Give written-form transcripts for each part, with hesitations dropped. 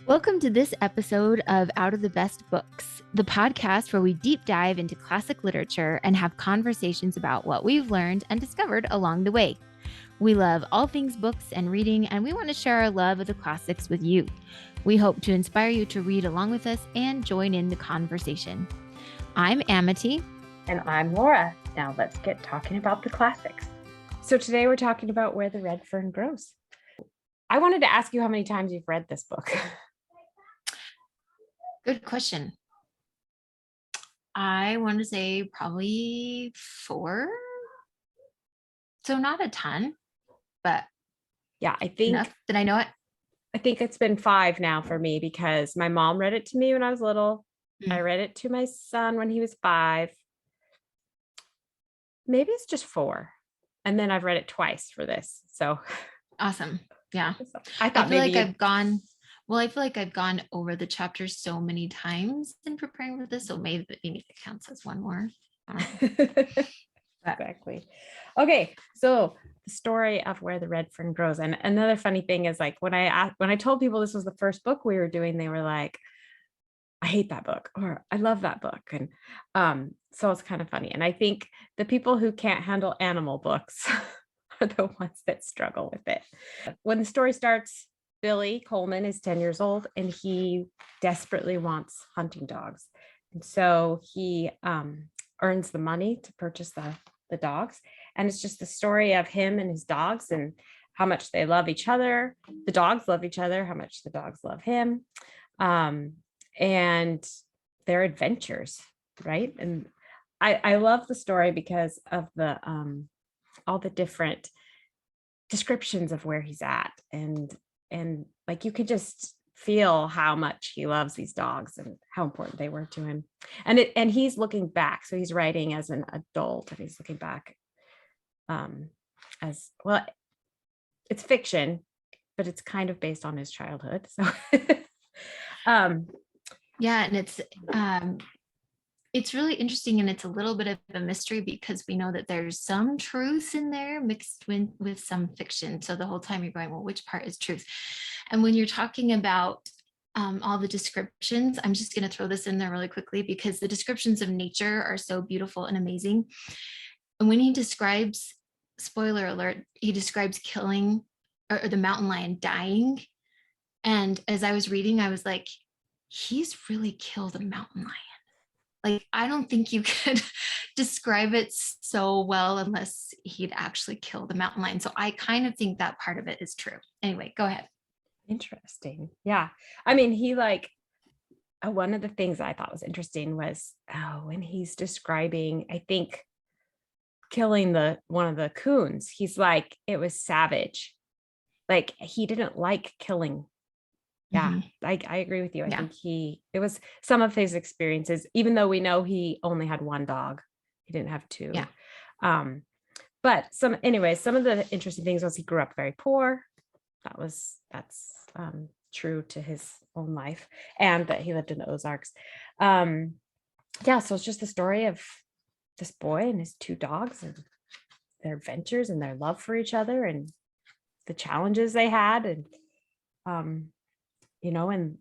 Welcome to this episode of Out of the Best Books, the podcast where we deep dive into classic literature and have conversations about what we've learned and discovered along the way. We love all things books and reading, and we want to share our love of the classics with you. We hope to inspire you to read along with us and join in the conversation. I'm Amity. And I'm Laura. Now let's get talking about the classics. So today we're talking about Where the Red Fern Grows. I wanted to ask you how many times you've read this book. Good question. I want to say probably 4. So not a ton, but yeah, I think enough that I know it. I think it's been 5 now for me because my mom read it to me when I was little. I read it to my son when he was 5. Maybe it's just 4. And then I've read it twice for this. So awesome. Yeah. I thought feel like I've gone over the chapters so many times in preparing for this. So maybe it counts as one more. Exactly. Okay. So the story of Where the Red Fern Grows. And another funny thing is, like, when I told people this was the first book we were doing, they were like, I hate that book, or I love that book. And so it's kind of funny. And I think the people who can't handle animal books are the ones that struggle with it. When the story starts, Billy Coleman is 10 years old and he desperately wants hunting dogs. And so he earns the money to purchase the dogs. And it's just the story of him and his dogs and how much they love each other. The dogs love each other, how much the dogs love him. And their adventures, right? And I love the story because of the all the different descriptions of where he's at, and like you could just feel how much he loves these dogs and how important they were to him. And he's looking back, so he's writing as an adult, and he's looking back as well. It's fiction, but it's kind of based on his childhood. So yeah, and it's really interesting, and it's a little bit of a mystery because we know that there's some truth in there mixed with some fiction. So the whole time you're going, well, which part is truth? And when you're talking about all the descriptions, I'm just going to throw this in there really quickly because the descriptions of nature are so beautiful and amazing. And when he describes, spoiler alert, he describes killing or the mountain lion dying. And as I was reading, I was like, he's really killed a mountain lion. Like, I don't think you could describe it so well unless he'd actually killed the mountain lion. So I kind of think that part of it is true. Anyway, go ahead. Interesting. Yeah. I mean, he one of the things I thought was interesting was when he's describing, I think, killing one of the coons, he's like, it was savage. Like, he didn't like killing. Yeah, mm-hmm. I agree with you. I think it was some of his experiences, even though we know he only had one dog, he didn't have 2. Yeah. But some of the interesting things was he grew up very poor. That's true to his own life, and that he lived in the Ozarks. Yeah, so it's just the story of this boy and his 2 dogs and their adventures and their love for each other and the challenges they had, and and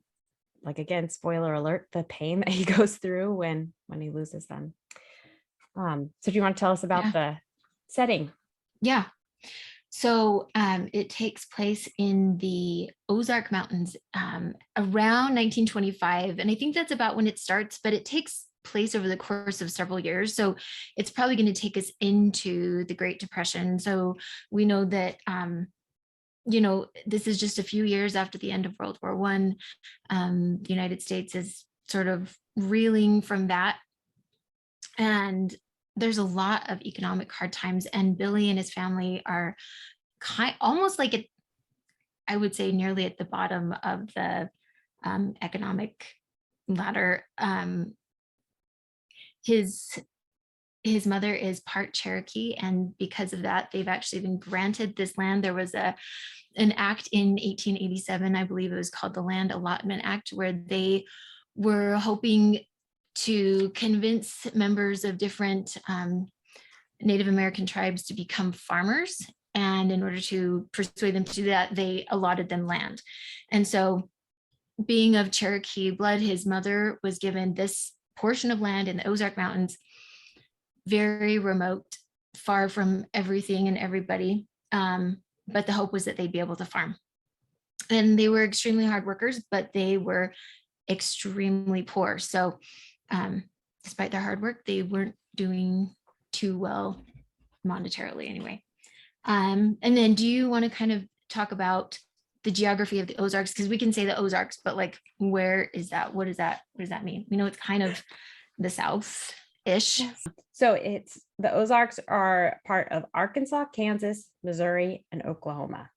like, again, spoiler alert, the pain that he goes through when he loses them. So do you want to tell us about the setting? Yeah. So it takes place in the Ozark Mountains around 1925. And I think that's about when it starts, but it takes place over the course of several years. So it's probably going to take us into the Great Depression. So we know that this is just a few years after the end of World War I. The United States is sort of reeling from that. And there's a lot of economic hard times. And Billy and his family are almost like I would say nearly at the bottom of the economic ladder. His mother is part Cherokee, and because of that, they've actually been granted this land. There was an act in 1887, I believe it was called the Land Allotment Act, where they were hoping to convince members of different Native American tribes to become farmers. And in order to persuade them to do that, they allotted them land. And so being of Cherokee blood, his mother was given this portion of land in the Ozark Mountains, very remote, far from everything and everybody. But the hope was that they'd be able to farm. And they were extremely hard workers, but they were extremely poor. So despite their hard work, they weren't doing too well monetarily anyway. And then do you want to kind of talk about the geography of the Ozarks? Because we can say the Ozarks, but like, where is that? What does that mean? We know it's kind of the South-ish. So it's the Ozarks are part of Arkansas, Kansas, Missouri, and Oklahoma.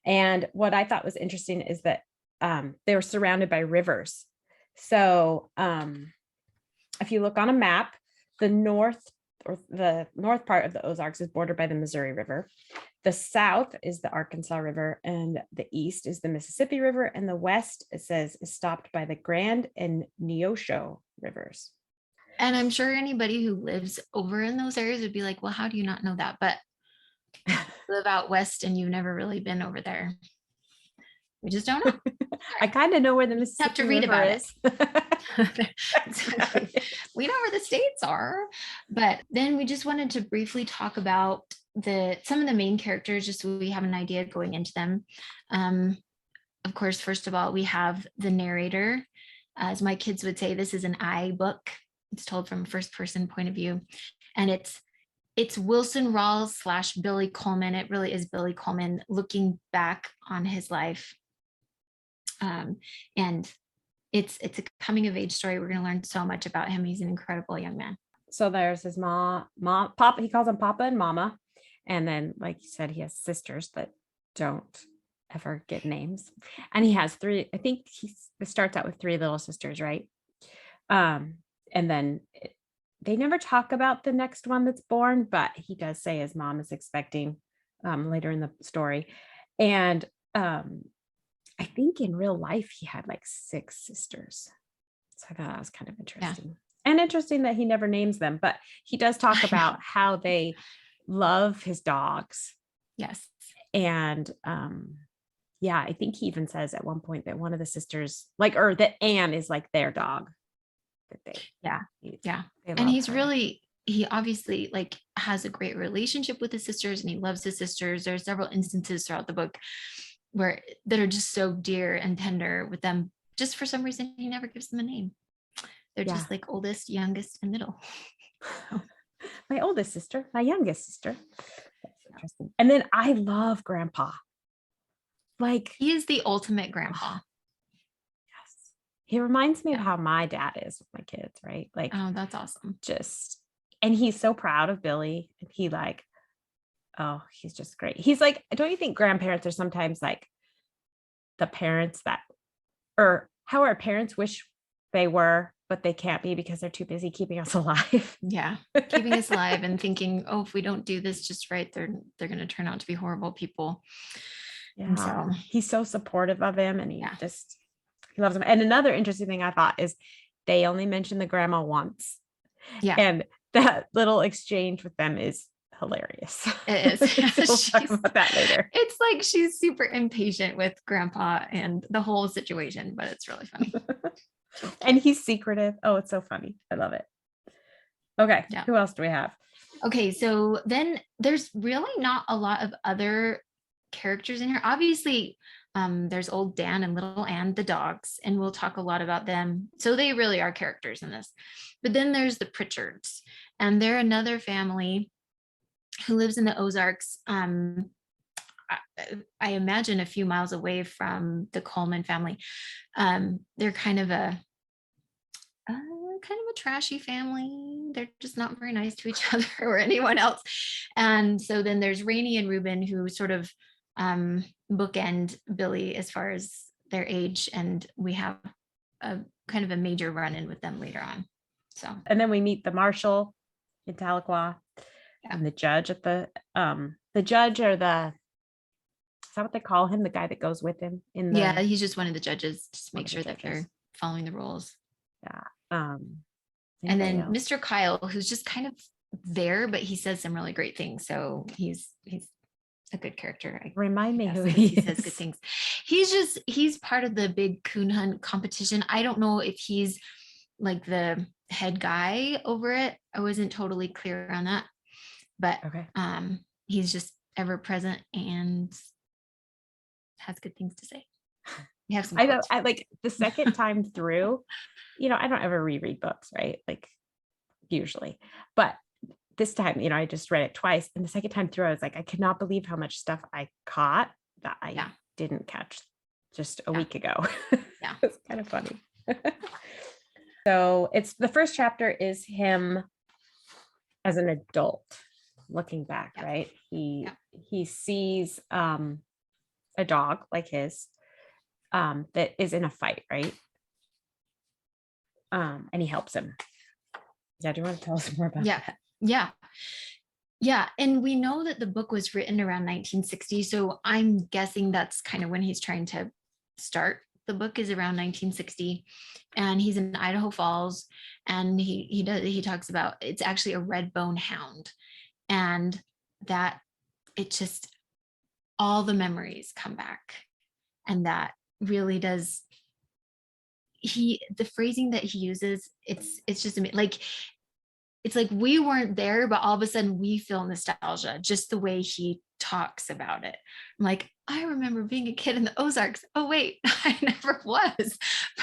And what I thought was interesting is that they were surrounded by rivers. So if you look on a map, the north part of the Ozarks is bordered by the Missouri River. The south is the Arkansas River, and the east is the Mississippi River, and the west, it says, is stopped by the Grand and Neosho rivers. And I'm sure anybody who lives over in those areas would be like, well, how do you not know that? But live out west and you've never really been over there. We just don't know. I kind of know where the Mississippi have to read River about is. Exactly. We know where the states are, but then we just wanted to briefly talk about some of the main characters, just so we have an idea going into them. Of course, first of all, we have the narrator. As my kids would say, this is an I book. It's told from a first person point of view, and it's Wilson Rawls / Billy Coleman. It really is Billy Coleman looking back on his life. And it's a coming of age story. We're going to learn so much about him. He's an incredible young man. So there's his mom, Papa. He calls them Papa and Mama. And then, like you said, he has sisters that don't ever get names. And he has three, I think it starts out with 3 little sisters, right? And then they never talk about the next one that's born, but he does say his mom is expecting later in the story. And I think in real life, he had like 6 sisters. So I thought that was kind of interesting. Yeah. And interesting that he never names them, but he does talk about how they love his dogs. Yes. And yeah, I think he even says at one point that one of the sisters, or that Anne is like their dog. And he obviously like has a great relationship with his sisters, and he loves his sisters. There are several instances throughout the book that are just so dear and tender with them. Just for some reason, he never gives them a name. They're just like oldest, youngest, and middle. My oldest sister, my youngest sister. That's interesting. And then I love Grandpa. Like, he is the ultimate grandpa. Yes. He reminds me of how my dad is with my kids, right? Like, oh, that's awesome. And he's so proud of Billy. And he's just great. He's like, don't you think grandparents are sometimes like the parents or how our parents wish they were, but they can't be because they're too busy keeping us alive? Yeah. Keeping us alive and thinking, oh, if we don't do this just right, they're going to turn out to be horrible people. Yeah. And so he's so supportive of him, and he loves him. And another interesting thing I thought is they only mention the grandma once. Yeah. And that little exchange with them is hilarious. It is. We'll talk about that later. It's like she's super impatient with Grandpa and the whole situation, but it's really funny. And he's secretive. Oh, it's so funny. I love it. Okay. Yeah. Who else do we have? Okay. So then there's really not a lot of other characters in here. Obviously, there's old Dan and little Ann, the dogs, and we'll talk a lot about them. So they really are characters in this. But then there's the Pritchards, and they're another family who lives in the Ozarks. I imagine a few miles away from the Coleman family. They're kind of a trashy family. They're just not very nice to each other or anyone else. And so then there's Rainey and Reuben, who sort of bookend Billy as far as their age, and we have a kind of a major run-in with them later on. So, and then we meet the marshal in Tahlequah. And the judge at the judge, or is that what they call him? The guy that goes with him he's just one of the judges, just make sure that they're following the rules. Yeah. And then Mr. Kyle, who's just kind of there, but he says some really great things. So he's a good character. Remind me who He he says good is. things. He's part of the big coon hunt competition. I don't know if he's like the head guy over it. I wasn't totally clear on that, but Okay. he's just ever present and has good things to say. We have some I know. quotes. I like the second time through, I don't ever reread books, right? Like usually, but this time, I just read it twice. And the second time through, I was like, I cannot believe how much stuff I caught that I Yeah. didn't catch just a Yeah. week ago. Yeah. It's kind of funny. So it's the first chapter is him as an adult looking back, Yeah. right? Yeah. He sees a dog like his that is in a fight, right? And he helps him. Yeah, do you want to tell us more about Yeah. that? Yeah. Yeah. And we know that the book was written around 1960. So I'm guessing that's kind of when he's trying to start. The book is around 1960 and he's in Idaho Falls, and he talks about, it's actually a red bone hound, and that it just, all the memories come back, and that really does, the phrasing that he uses, it's just like, it's like we weren't there, but all of a sudden we feel nostalgia, just the way he talks about it. I'm like, I remember being a kid in the Ozarks. Oh, wait, I never was,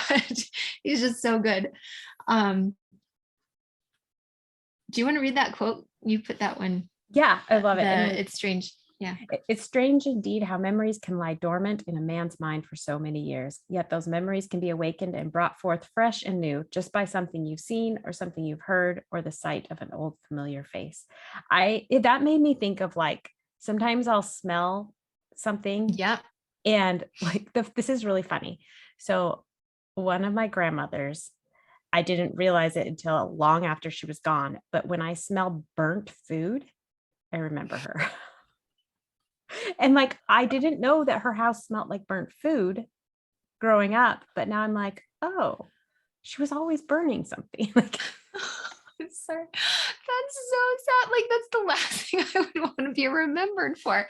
but he's just so good. Do you want to read that quote? You put that one. Yeah, I love it. And It's strange. Yeah. it's strange indeed how memories can lie dormant in a man's mind for so many years. Yet those memories can be awakened and brought forth fresh and new just by something you've seen or something you've heard or the sight of an old familiar face. That made me think of like, sometimes I'll smell something. Yep. And like, this is really funny. So one of my grandmothers, I didn't realize it until long after she was gone, but when I smell burnt food, I remember her. And like, I didn't know that her house smelled like burnt food growing up, but now I'm like, oh, she was always burning something. Like, I'm sorry. That's so sad. Like, that's the last thing I would want to be remembered for.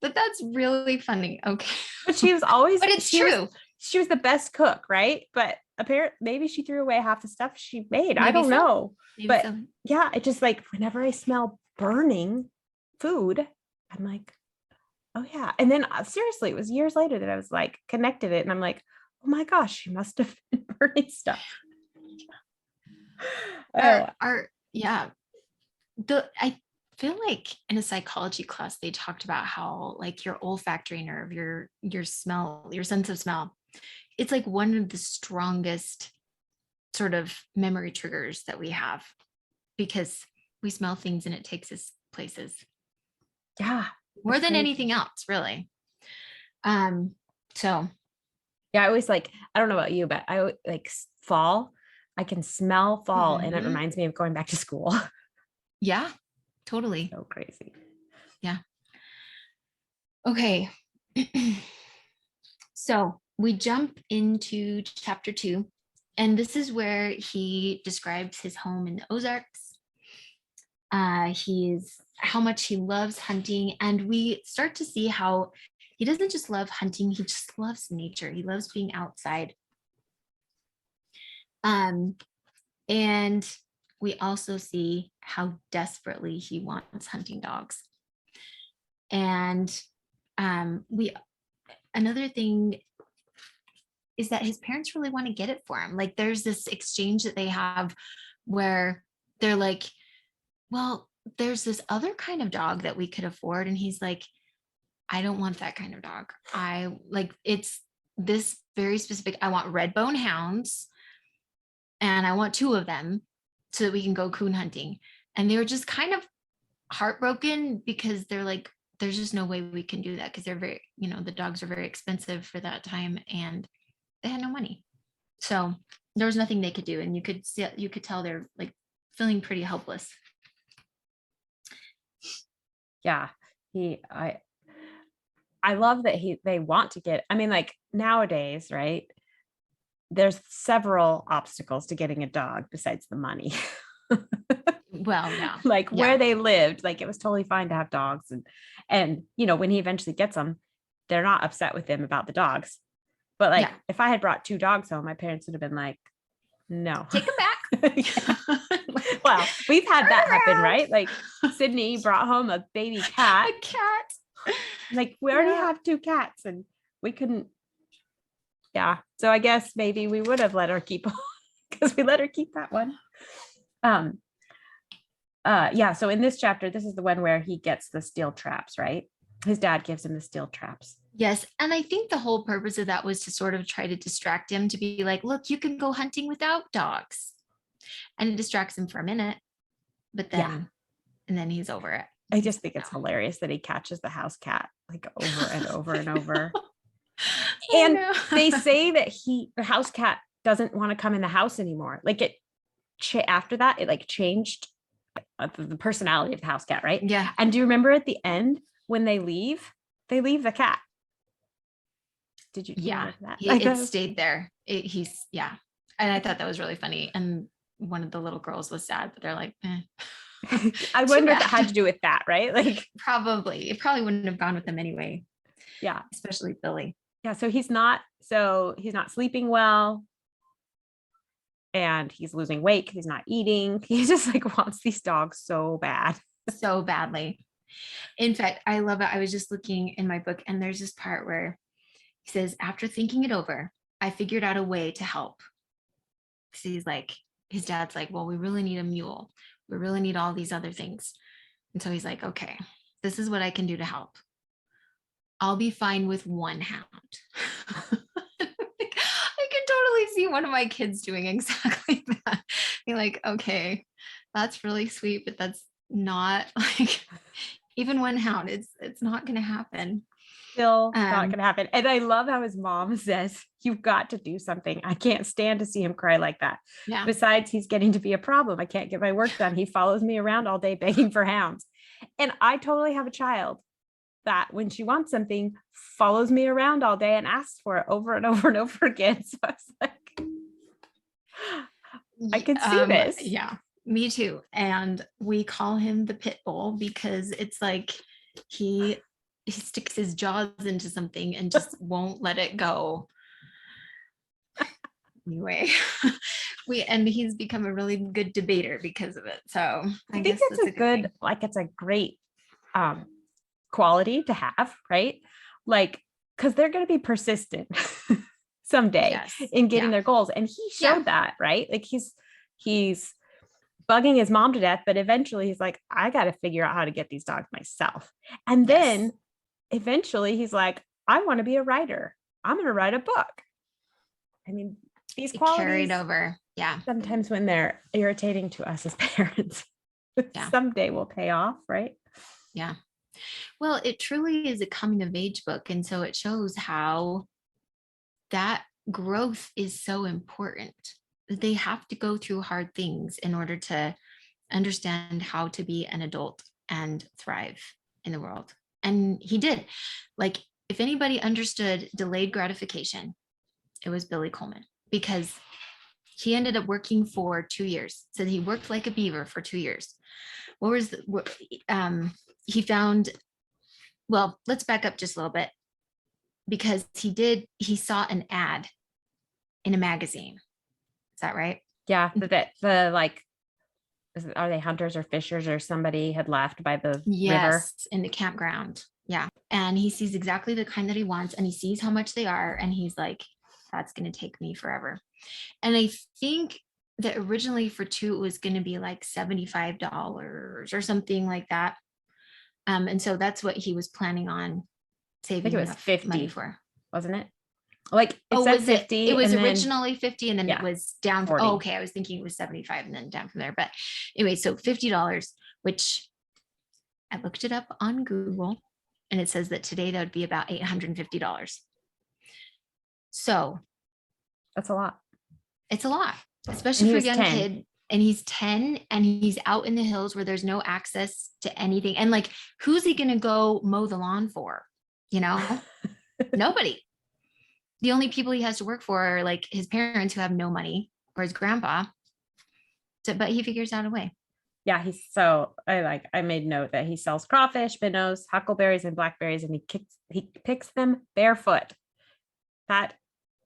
But that's really funny. Okay. but she was always, But it's true. She was the best cook, right? But apparently, maybe she threw away half the stuff she made. I Maybe don't so. know. Maybe But so. yeah, it just like, whenever I smell burning food, I'm like, oh yeah. And then seriously, it was years later that I was like connected it. And I'm like, oh my gosh, she must have been burning stuff. Yeah. I feel like in a psychology class, they talked about how like your olfactory nerve, your smell, your sense of smell, it's like one of the strongest sort of memory triggers that we have, because we smell things and it takes us places. Yeah. More than anything else, really. So yeah, I always like, I don't know about you, but I like fall. I can smell fall and it reminds me of going back to school. Yeah, totally. So crazy. Yeah. Okay. So we jump into chapter 2, and this is where he describes his home in the Ozarks. He's how much he loves hunting, and we start to see how he doesn't just love hunting, he just loves nature. He loves being outside. And we also see how desperately he wants hunting dogs. And another thing is that his parents really want to get it for him. Like, there's this exchange that they have where they're like, well, there's this other kind of dog that we could afford. And he's like, I don't want that kind of dog. I like, it's this very specific, I want red bone hounds, and I want 2 of them so that we can go coon hunting. And they were just kind of heartbroken because they're like, there's just no way we can do that, because they're very, the dogs are very expensive for that time, and they had no money. So there was nothing they could do. And you could tell they're like feeling pretty helpless. Yeah. I love that they want to get, I mean, like nowadays, right? There's several obstacles to getting a dog besides the money. Well, yeah. Like Yeah. where they lived, like it was totally fine to have dogs. And, you know, when he eventually gets them, they're not upset with him about the dogs. But like, Yeah. if I had brought 2 dogs home, my parents would have been like, no. Take them back. Yeah. Like, Well, we've had turn that happen, around. right? Like Sydney brought home a baby cat. A cat. Like we already Yeah. have 2 cats and we couldn't. Yeah. So I guess maybe we would have let her keep because we let her keep that one. Yeah. So in this chapter, this is the one where he gets the steel traps, right? His dad gives him the steel traps. Yes. And I think the whole purpose of that was to sort of try to distract him, to be like, look, you can go hunting without dogs. And it distracts him for a minute, but then, and then he's over it. I just think it's hilarious that he catches the house cat like over and over and over. And they say that the house cat doesn't want to come in the house anymore. Like after that, it like changed the personality of the house cat, right? Yeah. And do you remember at the end when they leave the cat? Did you? Yeah. That? It stayed there. Yeah. And I thought that was really funny. And one of the little girls was sad, but they're like, eh. I wonder if it had to do with that, right? Like probably. It probably wouldn't have gone with them anyway. Yeah. Especially Billy. Yeah. So he's not sleeping well. And he's losing weight because he's not eating. He just like wants these dogs so bad. So badly. In fact, I love it. I was just looking in my book and there's this part where he says, after thinking it over, I figured out a way to help. So he's like, his dad's like, well, we really need a mule. We really need all these other things. And so he's like, okay, this is what I can do to help. I'll be fine with 1 hound. I can totally see one of my kids doing exactly that. Be like, okay, that's really sweet, but that's not like even 1 hound. It's not going to happen. Still not going to happen. And I love how his mom says, you've got to do something. I can't stand to see him cry like that. Yeah. Besides, he's getting to be a problem. I can't get my work done. He follows me around all day begging for hounds. And I totally have a child that when she wants something, follows me around all day and asks for it over and over and over again. So I was like, I can see this. Yeah, me too. And we call him the pit bull because it's like he sticks his jaws into something and just won't let it go. Anyway, he's become a really good debater because of it. So I think it's a good, like it's a great quality to have, right? Like, because they're going to be persistent someday in getting their goals. And he showed that, right? Like he's bugging his mom to death, but eventually he's like, I got to figure out how to get these dogs myself. And then eventually he's like, I want to be a writer. I'm going to write a book. I mean, these qualities carried over. Yeah. Sometimes when they're irritating to us as parents, someday will pay off, right? Yeah. Well, it truly is a coming of age book. And so it shows how that growth is so important. They have to go through hard things in order to understand how to be an adult and thrive in the world. And he did. Like, if anybody understood delayed gratification, it was Billy Coleman, because he ended up working for 2 years. So he worked like a beaver for 2 years. He found, well, let's back up just a little bit, because he saw an ad in a magazine. Is that right? Yeah. The like, are they hunters or fishers or somebody had left by the river? In the campground. Yeah. And he sees exactly the kind that he wants, and he sees how much they are. And he's like, that's going to take me forever. And I think that originally for 2, it was going to be like $75 or something like that. And so that's what he was planning on saving. I think it was 50 money for, wasn't it? Like it said 50. It was originally 50, and then it was down. Oh, okay. I was thinking it was 75 and then down from there. But anyway, so $50, which I looked it up on Google, and it says that today that would be about $850. So that's a lot. It's a lot, especially for a young kid. And he's 10 and he's out in the hills where there's no access to anything. And like, who's he going to go mow the lawn for? You know, nobody. The only people he has to work for are like his parents who have no money, or his grandpa. But he figures out a way. Yeah, I made note that he sells crawfish, minnows, huckleberries, and blackberries, and he picks them barefoot. That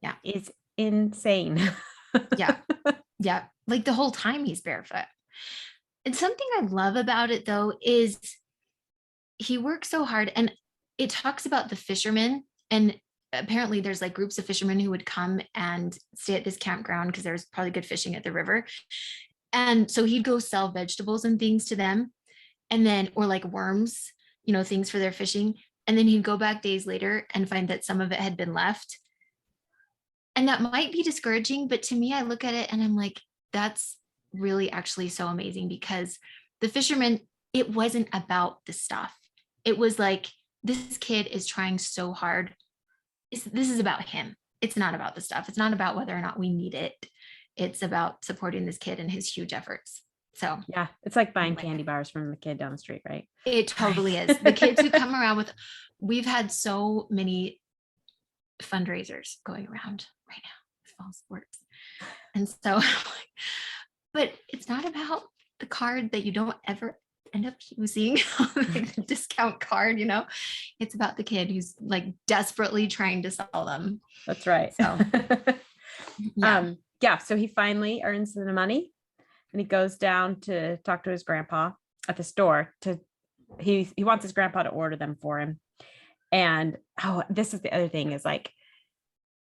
Yeah. is insane. Yeah. Yeah. Like the whole time he's barefoot. And something I love about it though is he works so hard, and it talks about the fishermen, and apparently there's like groups of fishermen who would come and stay at this campground because there's probably good fishing at the river. And so he'd go sell vegetables and things to them, and then, or like worms, things for their fishing. And then he'd go back days later and find that some of it had been left. And that might be discouraging, but to me, I look at it and I'm like, that's really actually so amazing, because the fishermen, it wasn't about the stuff. It was like, this kid is trying so hard. This is about him. It's not about the stuff. It's not about whether or not we need it. It's about supporting this kid and his huge efforts. So yeah, it's like buying anyway, candy bars from the kid down the street, right? it totally is. The kids who come around with, we've had so many fundraisers going around right now with fall sports. And so, but it's not about the card that you don't ever end up using, like the discount card, it's about the kid who's like desperately trying to sell them. That's right. So yeah. So he finally earns the money, and he goes down to talk to his grandpa at the store. He wants his grandpa to order them for him. And this is the other thing, is like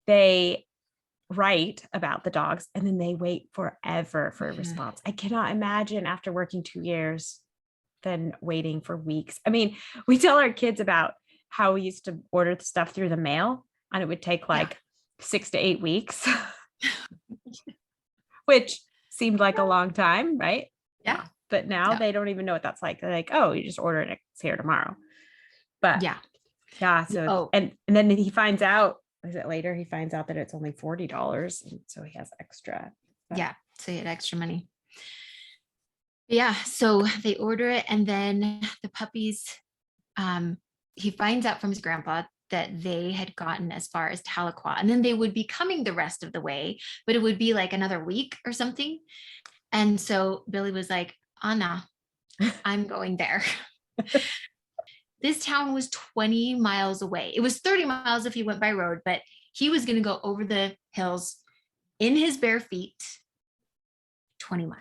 they write about the dogs and then they wait forever for a response. I cannot imagine after working 2 years then waiting for weeks. I mean, we tell our kids about how we used to order the stuff through the mail, and it would take like 6 to 8 weeks, which seemed like a long time, right? Yeah. But now they don't even know what that's like. They're like, oh, you just order it, it's here tomorrow. But yeah. So and then he finds out, is it later? He finds out that it's only $40, and so he has extra. Yeah, so he had extra money. Yeah, so they order it, and then the puppies, he finds out from his grandpa that they had gotten as far as Tahlequah, and then they would be coming the rest of the way, but it would be like another week or something. And so Billy was like, Anna, I'm going there. This town was 20 miles away. It was 30 miles if he went by road, but he was going to go over the hills in his bare feet, 20 miles.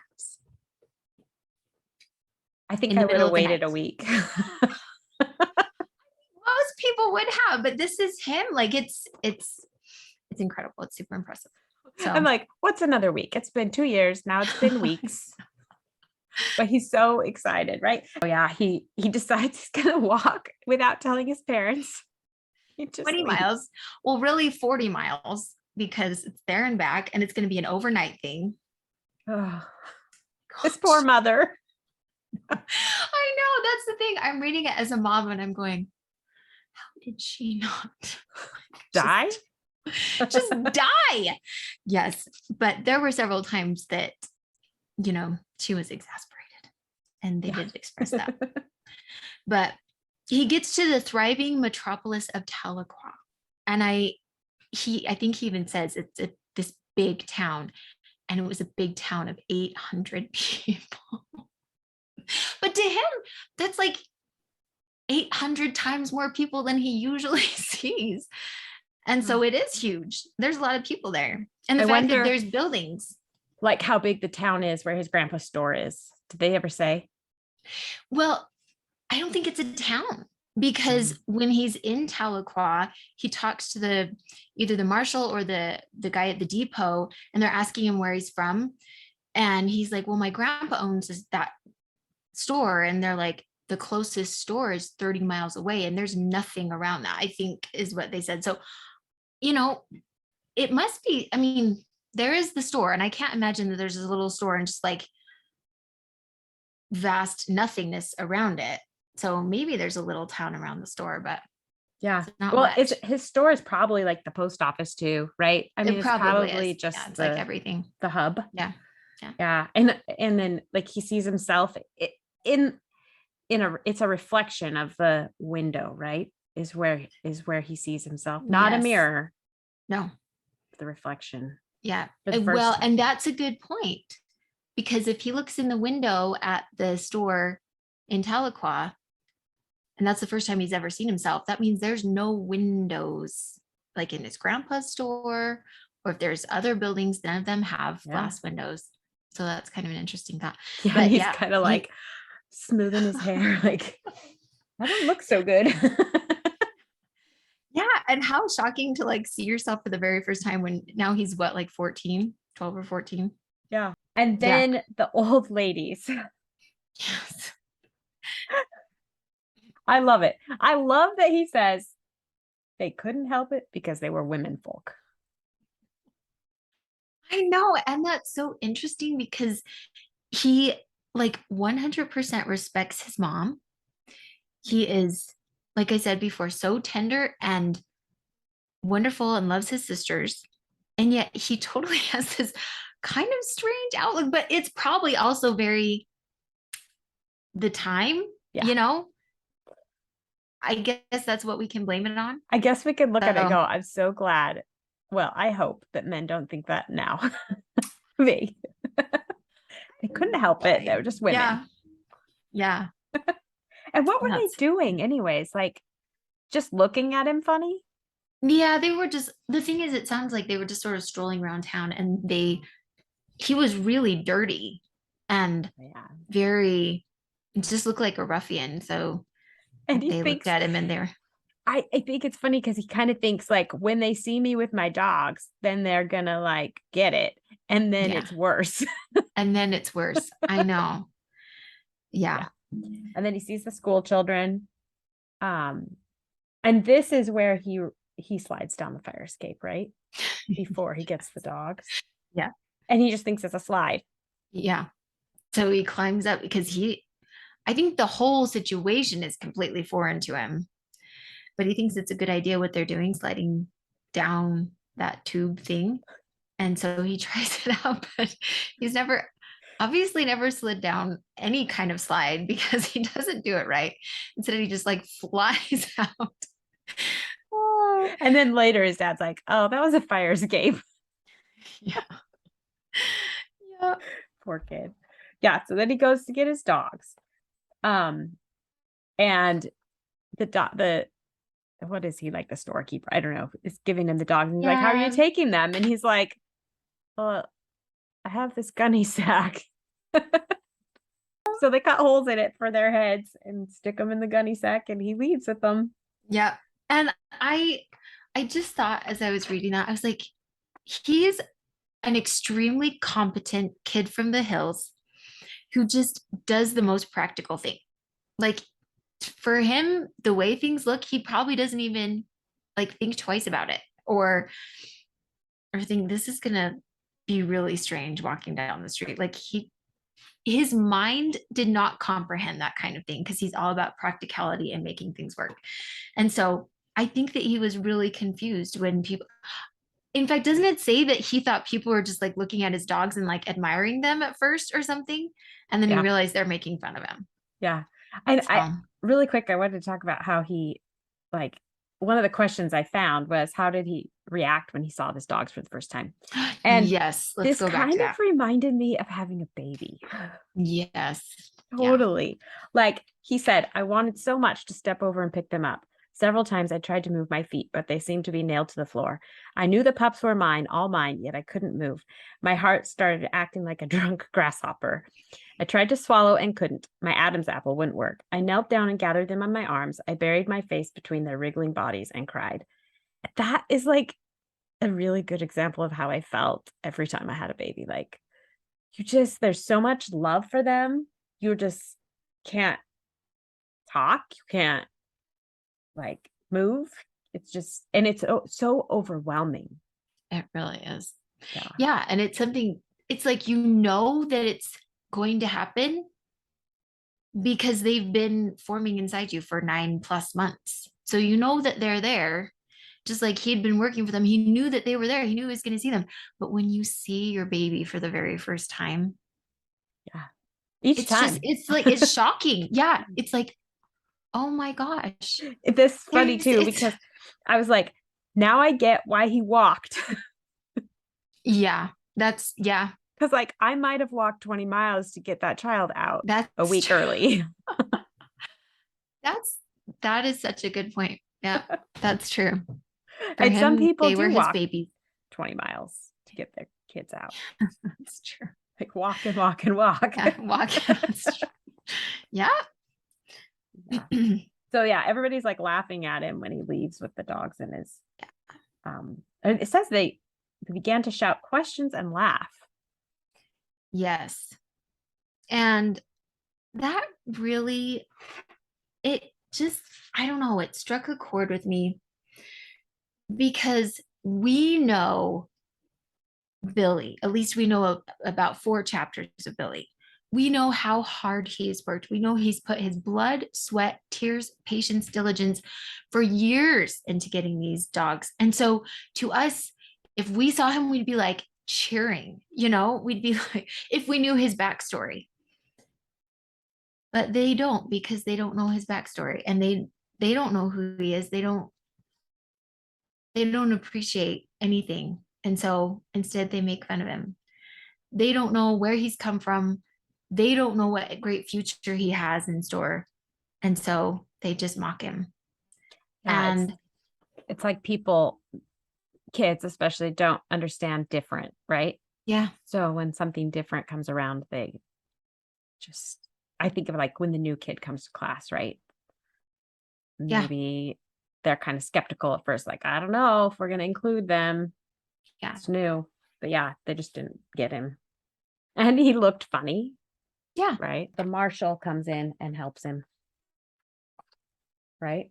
I think I would have waited a week. Most people would have, but this is him. Like it's incredible. It's super impressive. So I'm like, what's another week? It's been 2 years. Now it's been weeks. But he's so excited, right? Oh yeah, he decides he's gonna walk without telling his parents. 20 miles. Well, really 40 miles, because it's there and back, and it's going to be an overnight thing. Oh, this poor mother. I know, that's the thing. I'm reading it as a mom and I'm going, how did she not die? Just die. Yes. But there were several times that, she was exasperated, and they did express that. But he gets to the thriving metropolis of Tahlequah. And I think he even says it's this big town, and it was a big town of 800 people. But to him, that's like 800 times more people than he usually sees. And so it is huge. There's a lot of people there. And the fact that there's buildings. Like how big the town is where his grandpa's store is. Did they ever say? Well, I don't think it's a town, because when he's in Tahlequah, he talks to either the marshal or the guy at the depot, and they're asking him where he's from. And he's like, well, my grandpa owns that store. And they're like, the closest store is 30 miles away, and there's nothing around that, I think is what they said. So, it must be, I mean, there is the store, and I can't imagine that there's a little store and just like vast nothingness around it. So maybe there's a little town around the store, but yeah. Well, his store is probably like the post office too, right? I mean, it's probably just it's like everything. The hub. Yeah. Yeah. And then like he sees himself it's a reflection of the window, right? Is where he sees himself, not a mirror. No. The reflection. Yeah. Well, and that's a good point, because if he looks in the window at the store in Tahlequah, and that's the first time he's ever seen himself, that means there's no windows like in his grandpa's store, or if there's other buildings, none of them have glass windows. So that's kind of an interesting thought. Yeah, But and he's yeah, kind of like smoothing his hair, like, I don't look so good. yeah. And how shocking to like see yourself for the very first time when now he's what, like 14, 12 or 14. Yeah. And then the old ladies. Yes. I love it. I love that he says they couldn't help it because they were women folk. I know. And that's so interesting because he like 100% respects his mom. He is, like I said before, so tender and wonderful and loves his sisters. And yet he totally has this kind of strange outlook, but it's probably also very the time, you know? I guess that's what we can blame it on. I guess we could look at it and go, I'm so glad. Well, I hope that men don't think that now. Me. They couldn't help it. They were just women. Yeah. Yeah. And what were they doing anyways? Like just looking at him funny? Yeah, they were just, the thing is, it sounds like they were just sort of strolling around town and he was really dirty and very, just looked like a ruffian. So and they looked at him and they're, I think it's funny because he kind of thinks like when they see me with my dogs, then they're gonna like get it. And then it's worse. And then it's worse. I know. Yeah. And then he sees the school children. And this is where he slides down the fire escape, right? Before he gets the dogs. Yeah. And he just thinks it's a slide. Yeah. So he climbs up because I think the whole situation is completely foreign to him, but he thinks it's a good idea what they're doing, sliding down that tube thing. And so he tries it out, but he's obviously never slid down any kind of slide because he doesn't do it right. Instead, he just like flies out. And then later his dad's like, oh, that was a fire escape. Yeah. Yeah. Poor kid. Yeah. So then he goes to get his dogs. And the what is he, like the storekeeper? I don't know, is giving him the dogs. And he's like, how are you taking them? And he's like, well, I have this gunny sack. So they cut holes in it for their heads and stick them in the gunny sack and he leaves with them. Yeah. And I just thought as I was reading that, I was like, he's an extremely competent kid from the hills who just does the most practical thing. Like for him, the way things look, he probably doesn't even like think twice about it or think this is gonna be really strange walking down the street. Like his mind did not comprehend that kind of thing because he's all about practicality and making things work. And so I think that he was really confused when people, in fact, doesn't it say that he thought people were just like looking at his dogs and like admiring them at first or something? And then he realized they're making fun of him. Yeah. And I really quick, I wanted to talk about how he, like, one of the questions I found was, how did he react when he saw his dogs for the first time? And yes, let's go back to that. This kind of reminded me of having a baby. Yes. Totally. Yeah. Like he said, I wanted so much to step over and pick them up. Several times I tried to move my feet, but they seemed to be nailed to the floor. I knew the pups were mine, all mine, yet I couldn't move. My heart started acting like a drunk grasshopper. I tried to swallow and couldn't. My Adam's apple wouldn't work. I knelt down and gathered them on my arms. I buried my face between their wriggling bodies and cried. That is like a really good example of how I felt every time I had a baby. Like there's so much love for them. You just can't talk. You can't like move. It's just, and it's so overwhelming. It really is. Yeah. And it's something, it's like, that it's going to happen because they've been forming inside you for 9+ months. So that they're there, just like he'd been working for them. He knew that they were there. He knew he was going to see them. But when you see your baby for the very first time, each time it's shocking. Yeah. It's like, oh my gosh. This is funny too, because I was like, now I get why he walked. Yeah. Because like I might have walked 20 miles to get that child out That's a week early. That's that is such a good point. Yeah, that's true. For And some him, people they were do his walk babies. 20 miles to get their kids out. That's true. Like walk and walk and walk. Yeah, walk. That's true. Yeah. Yeah. So yeah, everybody's like laughing at him when he leaves with the dogs in his and it says they began to shout questions and laugh. Yes. And that really, it just, I don't know, it struck a chord with me because we know Billy, at least we know about 4 chapters of Billy. We know how hard he's worked. We know he's put his blood, sweat, tears, patience, diligence for years into getting these dogs. And so to us, if we saw him, we'd be like cheering, we'd be like, if we knew his backstory. But they don't, because they don't know his backstory, and they don't know who he is. They don't appreciate anything. And so instead they make fun of him. They don't know where he's come from. They don't know what great future he has in store. And so they just mock him. Yeah, And it's like kids especially don't understand different, right? yeah, So when something different comes around, they just, I think of like when the new kid comes to class, right? yeah, Maybe they're kind of skeptical at first, like, I don't know if we're going to include them. yeah, It's new. But yeah, they just didn't get him. And he looked funny, yeah. right? The marshal comes in and helps him, right?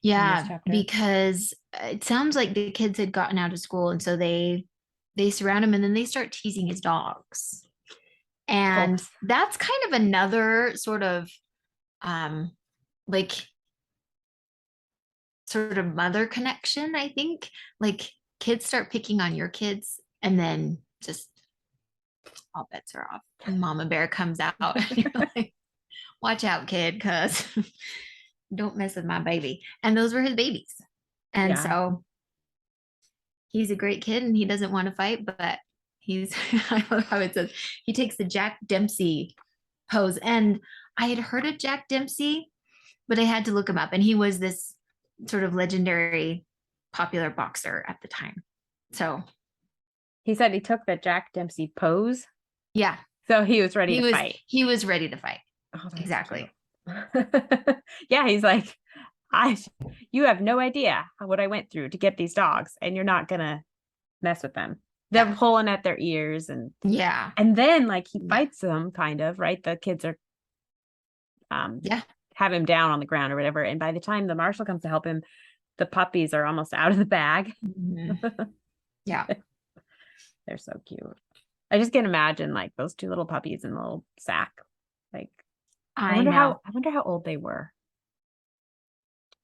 Yeah, chapter. because it sounds like the kids had gotten out of school, and so they surround him, and then they start teasing his dogs. And that's kind of another sort of like sort of mother connection, I think. Like kids start picking on your kids, and then just all bets are off. And Mama Bear comes out, and you're like, watch out, kid, because don't mess with my baby. And those were his babies. And Yeah. so he's a great kid and he doesn't want to fight, but he's, I love how it says, he takes the Jack Dempsey pose. And I had heard of Jack Dempsey, but I had to look him up. And he was this sort of legendary popular boxer at the time. So he said he took the Jack Dempsey pose. yeah. So he was ready to fight. He was ready to fight. Oh, exactly. Yeah, he's like, you have no idea what I went through to get these dogs, and you're not gonna mess with them. They're pulling at their ears, and yeah. And then like he fights them, kind of, right? The kids are have him down on the ground or whatever. And by the time the marshal comes to help him, the puppies are almost out of the bag. Mm-hmm. Yeah. They're so cute. I just can imagine like those 2 little puppies in a little sack. Like I wonder how old they were.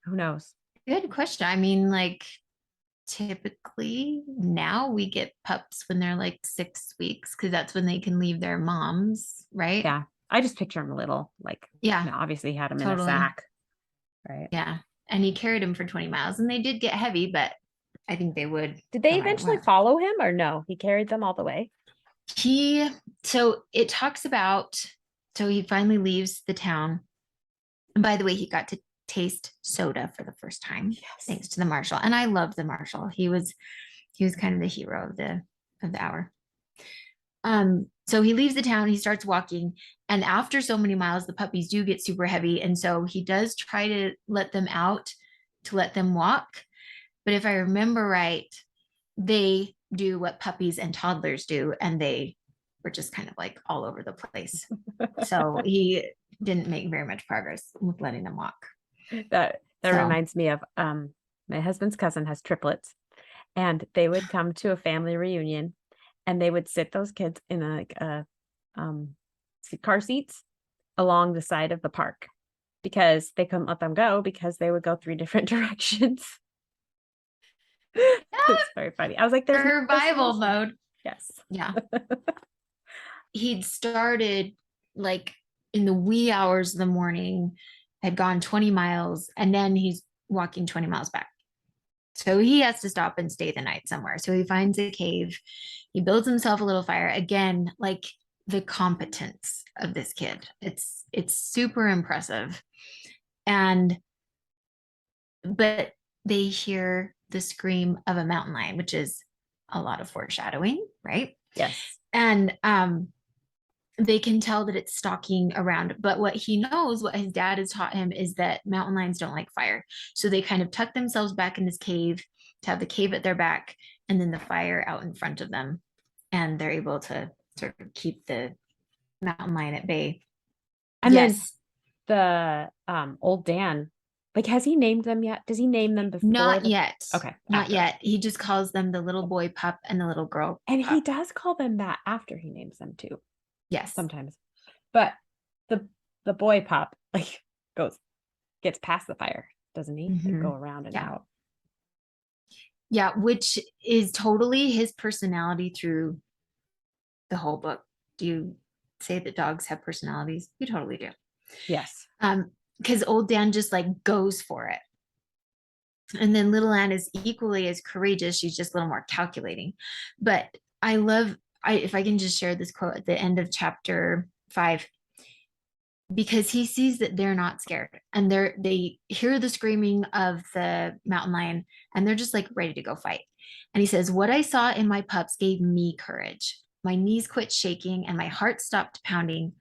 Who knows? Good question. I mean, like typically now we get pups when they're like 6 weeks, because that's when they can leave their moms, right? Yeah. I just picture him little, like, obviously he had him in a sack. Right. Yeah. And he carried him for 20 miles, and they did get heavy, but I think they would. Did they eventually follow him, or no? He carried them all the way. So it talks about, so he finally leaves the town. And by the way, he got to taste soda for the first time, thanks to the marshal. And I loved the marshal. He was kind of the hero of the hour. So he leaves the town, he starts walking, and after so many miles, the puppies do get super heavy. And so he does try to let them out to let them walk. But if I remember right, they do what puppies and toddlers do, and they were just kind of like all over the place. So he didn't make very much progress with letting them walk. That reminds me of my husband's cousin has triplets, and they would come to a family reunion, and they would sit those kids in like car seats along the side of the park, because they couldn't let them go because they would go 3 different directions. It's very funny. I was like, there's survival mode. Yes. Yeah. He'd started like in the wee hours of the morning, had gone 20 miles, and then he's walking 20 miles back. So he has to stop and stay the night somewhere. So he finds a cave, He builds himself a little fire. Again, like the competence of this kid. It's super impressive. And but they hear the scream of a mountain lion, which is a lot of foreshadowing, right? Yes. And they can tell that it's stalking around. But what he knows, what his dad has taught him, is that mountain lions don't like fire. So they kind of tuck themselves back in this cave to have the cave at their back and then the fire out in front of them. And they're able to sort of keep the mountain lion at bay. And yes. then the old Dan, like, has he named them yet? Does he name them before? Not yet. Okay. Not after. yet. He just calls them the little boy pup and the little girl And pup. he does call them that after he names them too. Yes. Sometimes. But the boy pup like gets past the fire, doesn't he? Like, go around and out. Yeah, which is totally his personality through the whole book. Do you say that dogs have personalities? You totally do. Yes. Because old Dan just like goes for it. And then little Anne is equally as courageous. She's just a little more calculating. But I love, if I can just share this quote at the end of chapter 5, because he sees that they're not scared and they hear the screaming of the mountain lion and they're just like ready to go fight. And he says, what I saw in my pups gave me courage. My knees quit shaking and my heart stopped pounding.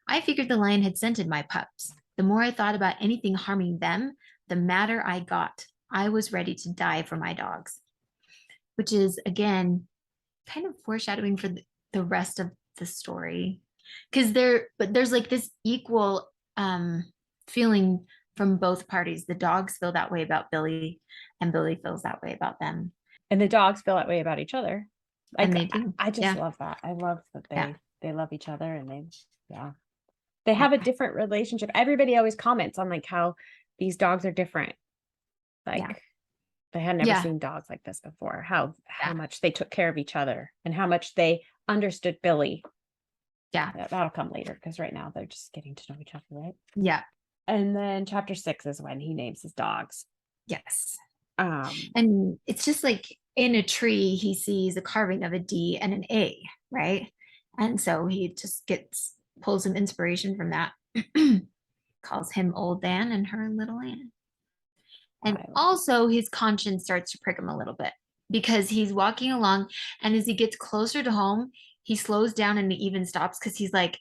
I figured the lion had scented my pups. The more I thought about anything harming them, the madder I got. I was ready to die for my dogs, which is, again, kind of foreshadowing for the rest of the story. Because there's like this equal feeling from both parties. The dogs feel that way about Billy, and Billy feels that way about them. And the dogs feel that way about each other. Like, and they do. I just love that. I love that they love each other, and they have a different relationship. Everybody always comments on like how these dogs are different. Like, they had never seen dogs like this before. How much they took care of each other and how much they understood Billy. Yeah. That'll come later because right now they're just getting to know each other, right? Yeah. And then chapter 6 is when he names his dogs. Yes. And it's just like in a tree, he sees a carving of a D and an A, right? And so he just pulls some inspiration from that. Calls him Old Dan and her Little Anne. And also his conscience starts to prick him a little bit because he's walking along, and as he gets closer to home, he slows down and he even stops because he's like,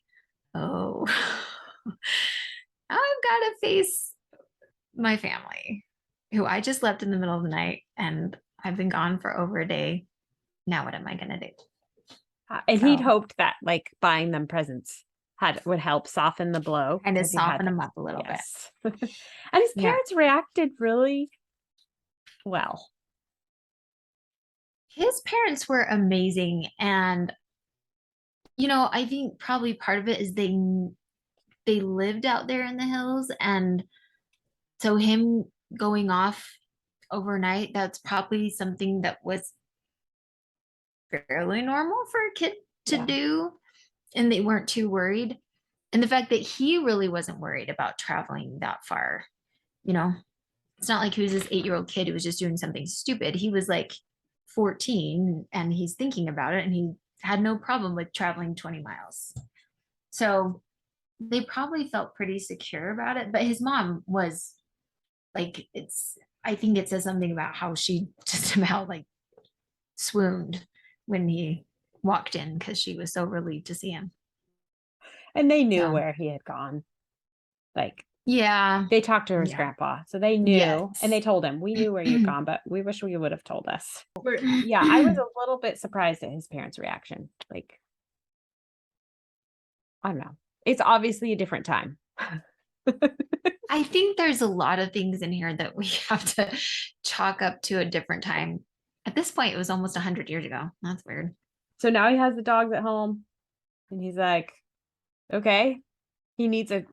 oh, I've got to face my family who I just left in the middle of the night and I've been gone for over a day. Now what am I going to do? And he'd hoped that like buying them presents would help soften the blow. And to soften him up a little bit. And his parents reacted really well. His parents were amazing. And, I think probably part of it is they lived out there in the hills. And so him going off overnight, that's probably something that was fairly normal for a kid to do. And they weren't too worried. And the fact that he really wasn't worried about traveling that far, it's not like he was this 8-year-old kid who was just doing something stupid. He was like 14 and he's thinking about it and he had no problem with traveling 20 miles. So they probably felt pretty secure about it. But his mom was like, I think it says something about how she just about like swooned when he walked in because she was so relieved to see him. And they knew where he had gone. Like, they talked to his grandpa, so they knew, and they told him, we knew where you'd gone, but we wish we would have told us. I was a little bit surprised at his parents' reaction. Like, I don't know. It's obviously a different time. I think there's a lot of things in here that we have to chalk up to a different time. At this point, it was almost 100 years ago. That's weird. So now he has the dogs at home, and he's like, okay, he needs a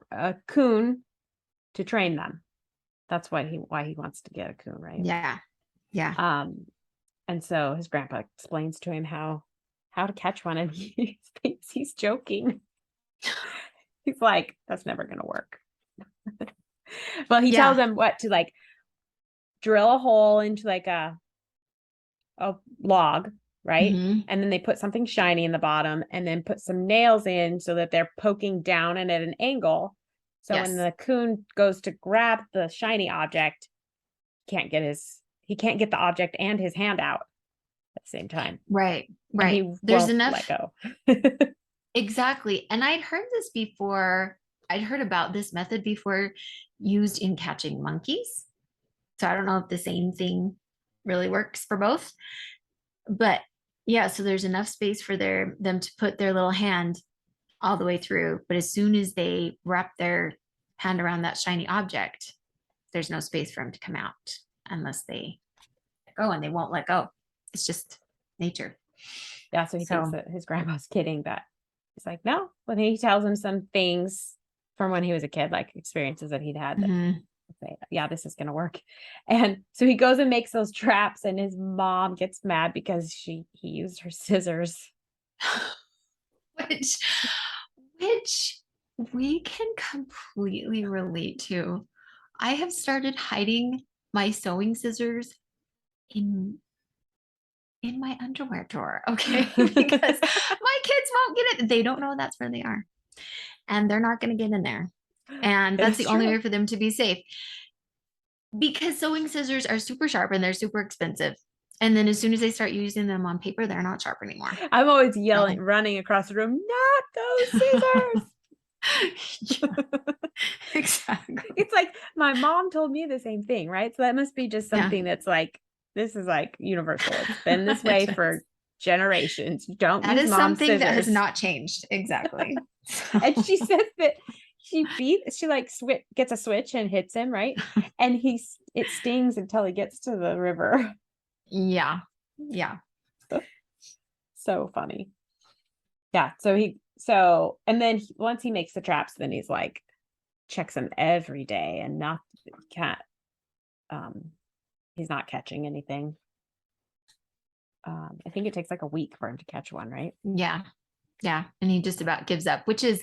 coon to train them. That's why he wants to get a coon, right? Yeah. And so his grandpa explains to him how to catch one, and he thinks he's joking. He's like, that's never gonna work. Well, he tells him what to like drill a hole into like a log right? Mhm. And then they put something shiny in the bottom and then put some nails in so that they're poking down and at an angle. So when Yes. the coon goes to grab the shiny object, he can't get the object and his hand out at the same time. Right. And Right. he There's won't let enough. go. Exactly. And I'd heard this before. I'd heard about this method before used in catching monkeys. So I don't know if the same thing really works for both. But yeah, so there's enough space for them to put their little hand all the way through. But as soon as they wrap their hand around that shiny object, there's no space for them to come out unless they go, and they won't let go. It's just nature. Yeah, so he thinks So that his grandma's kidding, but he's like, no. When he tells him some things from when he was a kid, like experiences that he'd had, that mhm. say, yeah, this is gonna work. And so he goes and makes those traps, and his mom gets mad because he used her scissors. which which we can completely relate to. I have started hiding my sewing scissors in my underwear drawer, okay? Because my kids won't get it. They don't know that's where they are. And they're not going to get in there. And It that's is the only true. way for them to be safe. Because sewing scissors are super sharp and they're super expensive. And then as soon as they start using them on paper, they're not sharp anymore. I'm always yelling, So. running across the room, not those scissors. Exactly. It's like my mom told me the same thing, right? So that must be just Yeah. something that's like, this is like universal. It's been this way for generations. You don't That use is mom's something that has scissors. not changed. Exactly. And she says that she like gets a switch and hits him, right? And it stings until he gets to the river. Yeah. Yeah. So funny. Yeah. And then once he makes the traps, then he's like, checks them every day and can't, um, he's not catching anything. I think it takes like a week for him to catch one, right? Yeah. Yeah. And he just about gives up, which is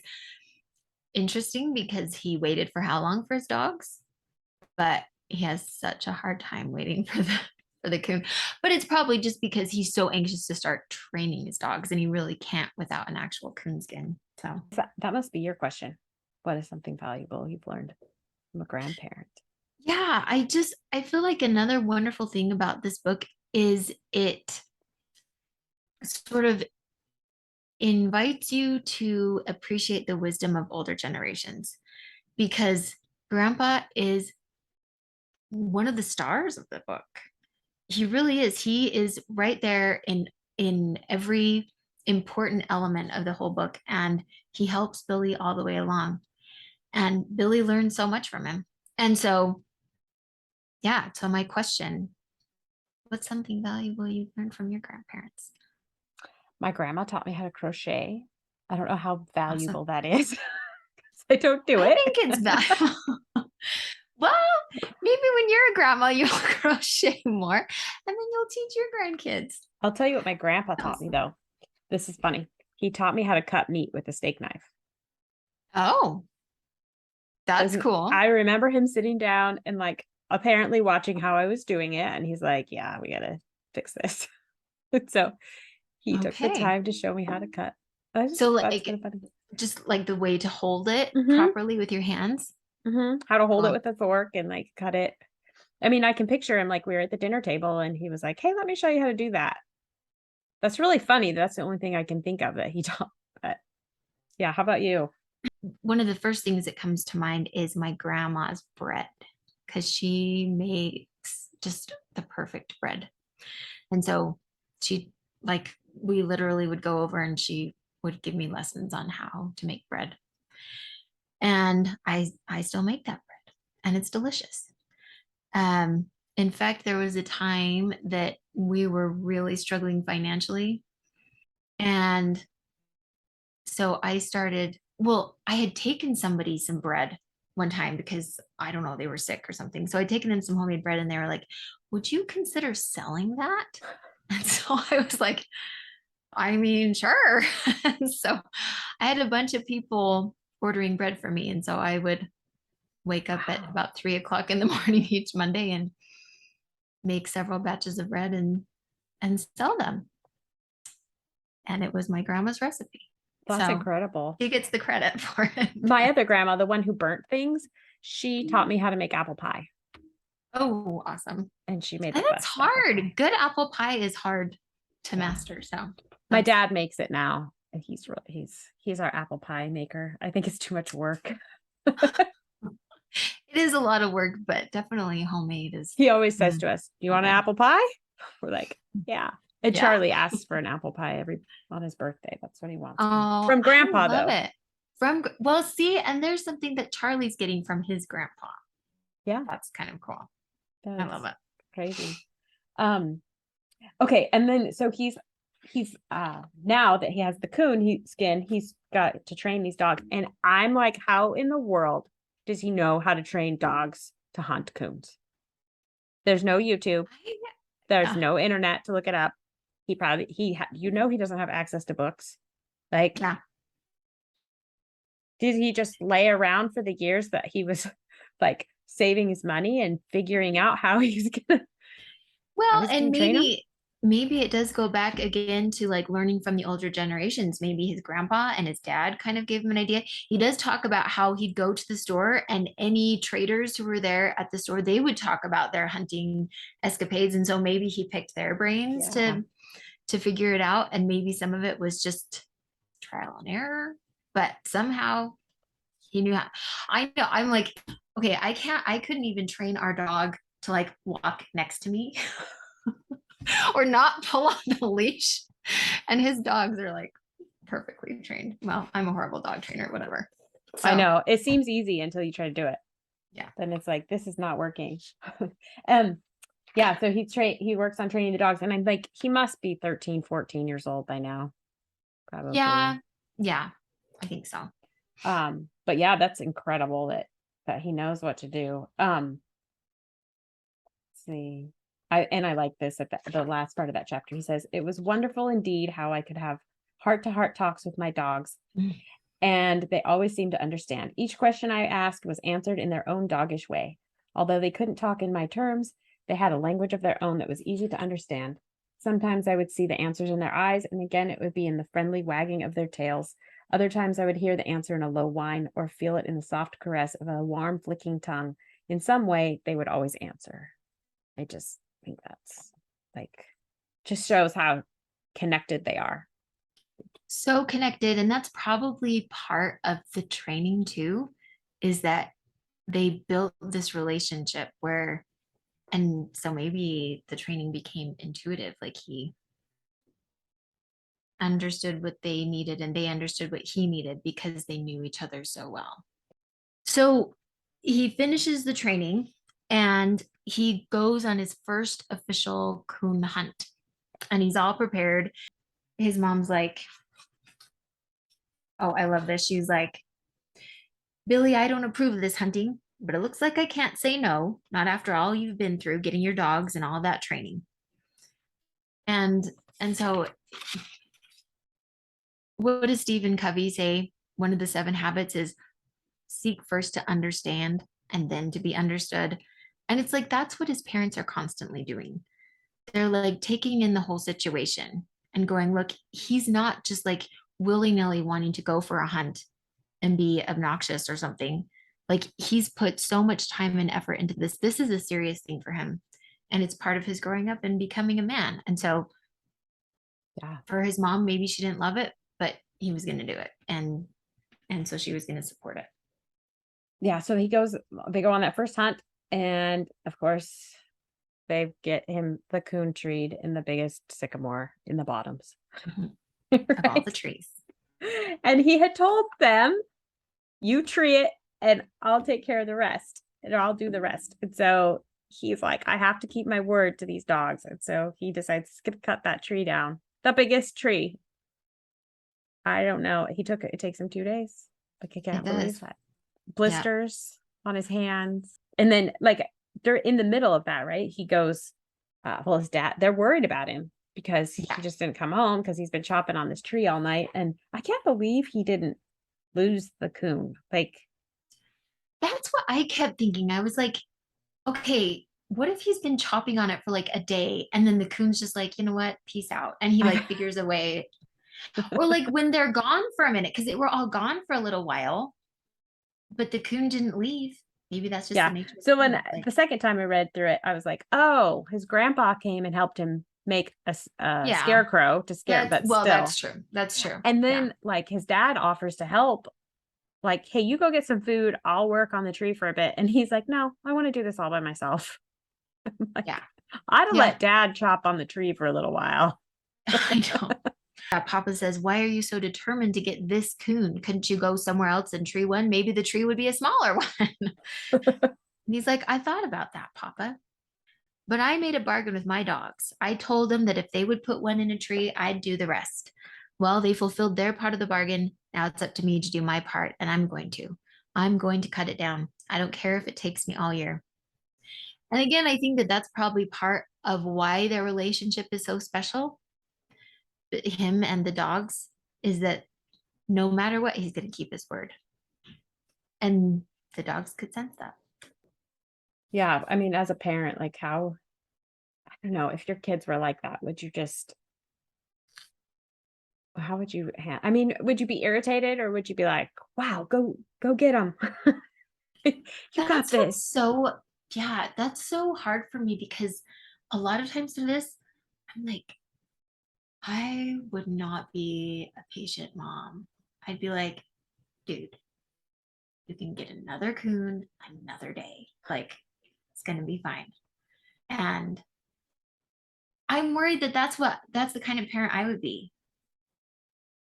interesting because he waited for how long for his dogs? But he has such a hard time waiting for the coon. But it's probably just because he's so anxious to start training his dogs and he really can't without an actual coonskin. So That must be your question. What is something valuable you've learned from a grandparent? yeah, I feel like another wonderful thing about this book is it sort of invites you to appreciate the wisdom of older generations because grandpa is one of the stars of the book. He really is. He is right there in every important element of the whole book, and he helps Billy all the way along. And Billy learned so much from him. And so, yeah. So my question: what's something valuable you learned from your grandparents? My grandma taught me how to crochet. I don't know how Awesome. valuable that is. I don't do I it. think it's valuable. Well, maybe when you're a grandma, you'll crochet more, and then you'll teach your grandkids. I'll tell you what my grandpa taught me though. This is funny. He taught me how to cut meat with a steak knife. Oh, that's cool. I remember him sitting down and like apparently watching how I was doing it. And he's like, yeah, we got to fix this. So he took the Okay. time to show me how to cut. So That's kind like of funny. just like the way to hold it Mm-hmm. properly with your hands. Mm-hmm. How to hold it Well, with a fork and like cut it. I mean, I can picture him like we were at the dinner table and he was like, hey, let me show you how to do that. That's really funny. That's the only thing I can think of that he taught. But yeah, how about you? one of the first things that comes to mind is my grandma's bread because she makes just the perfect bread. And so she like we literally would go over and she would give me lessons on how to make bread. And I still make that bread and it's delicious. In fact, there was a time that we were really struggling financially. And so I had taken somebody some bread one time because I don't know, they were sick or something. So I'd taken them some homemade bread and they were like, would you consider selling that? And so I was like, I mean, sure. And so I had a bunch of people ordering bread for me. And so I would wake up at Wow. about 3 o'clock in the morning each Monday and make several batches of bread and sell them. and it was my grandma's recipe. That's So incredible. he gets the credit for it. My other grandma, the one who burnt things, she taught me how to make apple pie. Oh, awesome. And she made And the it's best apple hard. pie. Good apple pie is hard to Yeah. master. So My that's- dad makes it now. And he's our apple pie maker. I think it's too much work. it is a lot of work, but definitely homemade is. He always says to us, "Do you want an Okay. apple pie?" We're like, "Yeah." And Yeah. Charlie asks for an apple pie on his birthday. That's what he wants. Oh, From Grandpa, I love though. it. Well, see, and there's something that Charlie's getting from his grandpa. Yeah, That's kind of cool. that's I love it. crazy. Okay, and then so he's now that he has the coon skin, he's got to train these dogs, and I'm like, how in the world does he know how to train dogs to hunt coons? There's no YouTube. There's no internet to look it up. He he doesn't have access to books. Like, Yeah. did he just lay around for the years that he was like saving his money and figuring out how he's gonna? Well, and maybe it does go back again to like learning from the older generations. Maybe his grandpa and his dad kind of gave him an idea. He does talk about how he'd go to the store, and any traders who were there at the store, they would talk about their hunting escapades. And so maybe he picked their brains to figure it out. And maybe some of it was just trial and error, but somehow he knew how. I know, I'm like, okay, I couldn't even train our dog to like walk next to me or not pull on the leash. And his dogs are like perfectly trained. Well, I'm a horrible dog trainer, whatever. I know it seems easy until you try to do it. Yeah. Then it's like, this is not working. Yeah. So he works on training the dogs, and I'm like, he must be 13, 14 years old by now. Probably. Yeah. Yeah. I think so. But yeah, that's incredible that he knows what to do. Let's see. I like this at the last part of that chapter. He says, "It was wonderful indeed how I could have heart-to-heart talks with my dogs, and they always seemed to understand. Each question I asked was answered in their own doggish way. Although they couldn't talk in my terms, they had a language of their own that was easy to understand. Sometimes I would see the answers in their eyes, and again it would be in the friendly wagging of their tails. Other times I would hear the answer in a low whine or feel it in the soft caress of a warm flicking tongue. In some way, they would always answer." I just think that's like, just shows how connected they are. So connected. And that's probably part of the training too, is that they built this relationship where, and so maybe the training became intuitive, like he understood what they needed and they understood what he needed because they knew each other so well. So he finishes the training and he goes on his first official coon hunt, and he's all prepared. His mom's like, oh, I love this. She's like, "Billy, I don't approve of this hunting, but it looks like I can't say no, not after all you've been through getting your dogs and all that training." And so what does Stephen Covey say? One of the 7 habits is seek first to understand and then to be understood. And it's like, that's what his parents are constantly doing. They're like taking in the whole situation and going, look, he's not just like willy-nilly wanting to go for a hunt and be obnoxious or something. Like, he's put so much time and effort into this. This is a serious thing for him. And it's part of his growing up and becoming a man. And so for his mom, maybe she didn't love it, but he was going to do it. And so she was going to support it. Yeah. So they go on that first hunt, and of course they get him the coon treed in the biggest sycamore in the bottoms. Of all the trees. And he had told them, "You tree it and I'll take care of the rest, and I'll do the rest." And so he's like, I have to keep my word to these dogs. And so he decides he's gonna cut that tree down, the biggest tree. I don't know. It takes him 2 days. Like, I can't believe that. Blisters on his hands. And then like they're in the middle of that, right? He goes, well, his dad, they're worried about him because he just didn't come home because he's been chopping on this tree all night. And I can't believe he didn't lose the coon. Like, that's what I kept thinking. I was like, okay, what if he's been chopping on it for like a day and then the coon's just like, you know what, peace out. And he like figures a way. Or like when they're gone for a minute, because they were all gone for a little while, but the coon didn't leave. Maybe that's just the Yeah. nature of So when coons, like, the second time I read through it, I was like, oh, his grandpa came and helped him make a yeah, scarecrow to scare, that's, but well, still. that's true. That's true. And Yeah. then like his dad offers to help, like, hey, you go get some food. I'll work on the tree for a bit. And he's like, no, I want to do this all by myself. Like, Yeah. I'd have Yeah. let dad chop on the tree for a little while. I know. Papa says, why are you so determined to get this coon? Couldn't you go somewhere else and tree one? Maybe the tree would be a smaller one. And he's like, I thought about that, Papa. But I made a bargain with my dogs. I told them that if they would put one in a tree, I'd do the rest. Well, they fulfilled their part of the bargain. Now it's up to me to do my part, and I'm going to. I'm going to cut it down. I don't care if it takes me all year. And again, I think that that's probably part of why their relationship is so special. Him and the dogs, is that no matter what, he's going to keep his word. And the dogs could sense that. Yeah. I mean, as a parent, like how, I don't know, if your kids were like that, would you just, how would you, I mean, would you be irritated or would you be like, wow, go get them. You got That's this. what's so, yeah, that's so hard for me, because a lot of times through this, I'm like, I would not be a patient mom. I'd be like, dude, you can get another coon another day. Like, it's going to be fine. And I'm worried that that's the kind of parent I would be.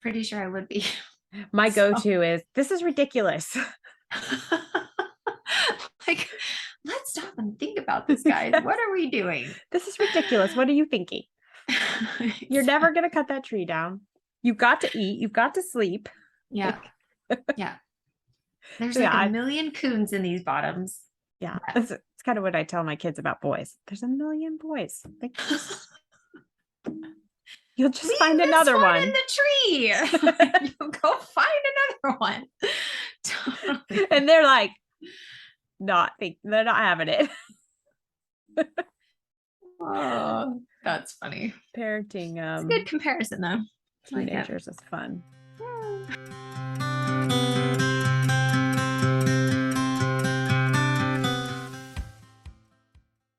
Pretty sure I would be. My So- go-to is, this is ridiculous. Like, let's stop and think about this, guys. Yes. What are we doing? This is ridiculous. What are you thinking? You're never going to cut that tree down. You've got to eat. You've got to sleep. Yeah. Yeah. There's So like yeah, a million coons in these bottoms. yeah. It's kind of what I tell my kids about boys. There's a million boys. Like, you'll just Leave find this another one. in the tree. You go find another one. Totally. And they're like, they're not having it. Oh, that's funny. Parenting It's a good comparison, though. I like it. teenagers is fun. Yeah.